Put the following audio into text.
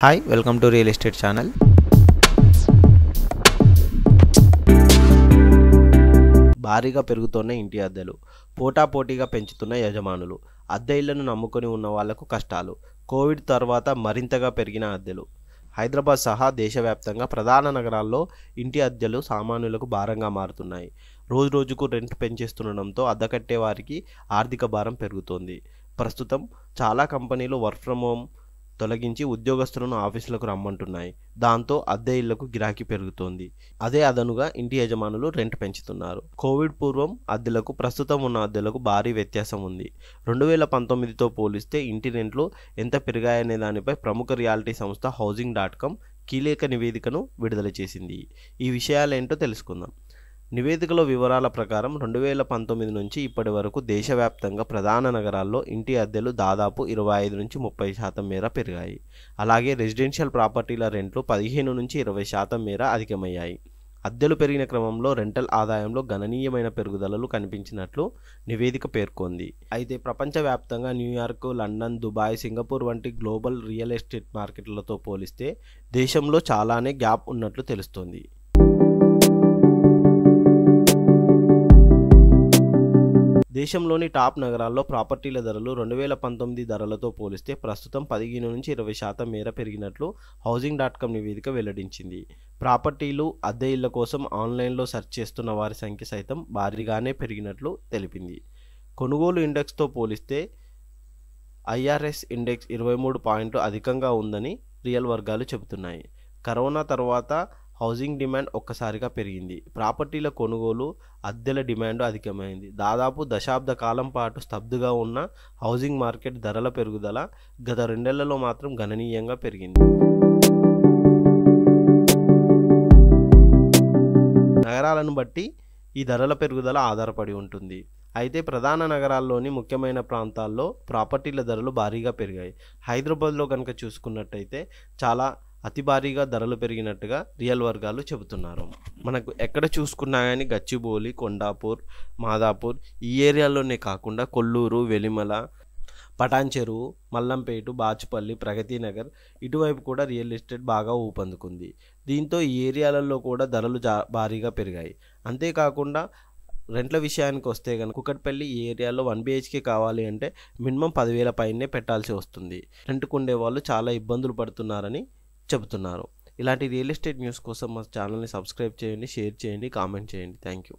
Hi welcome to real estate channel. భారీగా పెరుగుతున్న ఇంటి అద్దెలు, పోటాపోటీగా పెంచుతున్న యజమానులు, అద్దె ఇళ్లను నమ్ముకొని ఉన్న వాళ్లకు కష్టాలు, కోవిడ్ తర్వాత మరింతగా పెరిగిన అద్దెలు. హైదరాబాద్ సహా దేశవ్యాప్తంగా ప్రధాన నగరాల్లో ఇంటి అద్దెలు సామాన్యులకు భారంగా మారుతున్నాయి. రోజురోజుకు రెంట్ పెంచేస్తుండడంతో అద్దె కట్టే వారికి ఆర్థిక భారం పెరుగుతోంది. ప్రస్తుతం చాలా కంపెనీలు వర్క్ ఫ్రం హోమ్ తొలగించి ఉద్యోగస్తులను ఆఫీసులకు రమ్మంటున్నాయి. దాంతో అద్దె ఇళ్లకు గిరాకీ పెరుగుతోంది. అదే అదనుగా ఇంటి యజమానులు రెంట్ పెంచుతున్నారు. కోవిడ్ పూర్వం అద్దెలకు ప్రస్తుతం ఉన్న అద్దెలకు భారీ వ్యత్యాసం ఉంది. 2019తో పోలిస్తే ఇంటి రెంట్లు ఎంత పెరిగాయనే దానిపై ప్రముఖ రియాలిటీ సంస్థ Housing.com కీలక నివేదికను విడుదల చేసింది. ఈ విషయాలేంటో తెలుసుకుందాం. నివేదికలో వివరాల ప్రకారం 2019 నుంచి ఇప్పటి వరకు దేశవ్యాప్తంగా ప్రధాన నగరాల్లో ఇంటి అద్దెలు దాదాపు 25-30% మేర పెరిగాయి. అలాగే రెసిడెన్షియల్ ప్రాపర్టీల రెంట్లు 15-20% మేర అధికమయ్యాయి. అద్దెలు పెరిగిన క్రమంలో రెంటల్ ఆదాయంలో గణనీయమైన పెరుగుదలలు కనిపించినట్లు నివేదిక పేర్కొంది. అయితే ప్రపంచవ్యాప్తంగా న్యూయార్క్, లండన్, దుబాయ్, సింగపూర్ వంటి గ్లోబల్ రియల్ ఎస్టేట్ మార్కెట్లతో పోలిస్తే దేశంలో చాలానే గ్యాప్ ఉన్నట్లు తెలుస్తోంది. దేశంలోని టాప్ నగరాల్లో ప్రాపర్టీల ధరలు 2019 ధరలతో పోలిస్తే ప్రస్తుతం 15-20% మేర పెరిగినట్లు Housing.com నివేదిక వెల్లడించింది. ప్రాపర్టీలు, అద్దె ఇళ్ల కోసం ఆన్లైన్లో సెర్చ్ చేస్తున్న వారి సంఖ్య సైతం భారీగానే పెరిగినట్లు తెలిపింది. కొనుగోలు ఇండెక్స్తో పోలిస్తే IRS ఇండెక్స్ 23 పాయింట్లు అధికంగా ఉందని రియల్ వర్గాలు చెబుతున్నాయి. కరోనా తర్వాత హౌసింగ్ డిమాండ్ ఒక్కసారిగా పెరిగింది. ప్రాపర్టీల కొనుగోలు, అద్దెల డిమాండ్ అధికమైంది. దాదాపు దశాబ్ద కాలం పాటు స్తబ్దుగా ఉన్న హౌసింగ్ మార్కెట్ ధరల పెరుగుదల గత 2 ఏళ్లలో మాత్రం గణనీయంగా పెరిగింది. నగరాలను బట్టి ఈ ధరల పెరుగుదల ఆధారపడి ఉంటుంది. అయితే ప్రధాన నగరాల్లోని ముఖ్యమైన ప్రాంతాల్లో ప్రాపర్టీల ధరలు భారీగా పెరిగాయి. హైదరాబాద్లో కనుక చూసుకున్నట్టయితే చాలా అతి భారీగా ధరలు పెరిగినట్టుగా రియల్ వర్గాలు చెబుతున్నారు. మనకు ఎక్కడ చూసుకున్నా కానీ గచ్చిబౌలి, కొండాపూర్, మాదాపూర్ ఈ ఏరియాల్లోనే కాకుండా కొల్లూరు, వెలిమల, పటాన్ చెరువు, మల్లంపేట, బాచుపల్లి, ప్రగతి నగర్ ఇటువైపు కూడా రియల్ ఎస్టేట్ బాగా ఊపందుకుంది. దీంతో ఈ ఏరియాలలో కూడా ధరలు భారీగా పెరిగాయి. అంతేకాకుండా రెంట్ల విషయానికి వస్తే కనుక కుకట్పల్లి ఈ ఏరియాలో 1 BHK కావాలి అంటే మినిమం 10,000 పైనే పెట్టాల్సి వస్తుంది. రెంట్కు ఉండే వాళ్ళు చాలా ఇబ్బందులు పడుతున్నారని చెబుతున్నారు. ఇలాంటి రియల్ ఎస్టేట్ న్యూస్ కోసం మా ఛానల్ని సబ్స్క్రైబ్ చేయండి, షేర్ చేయండి, కామెంట్ చేయండి. Thank you.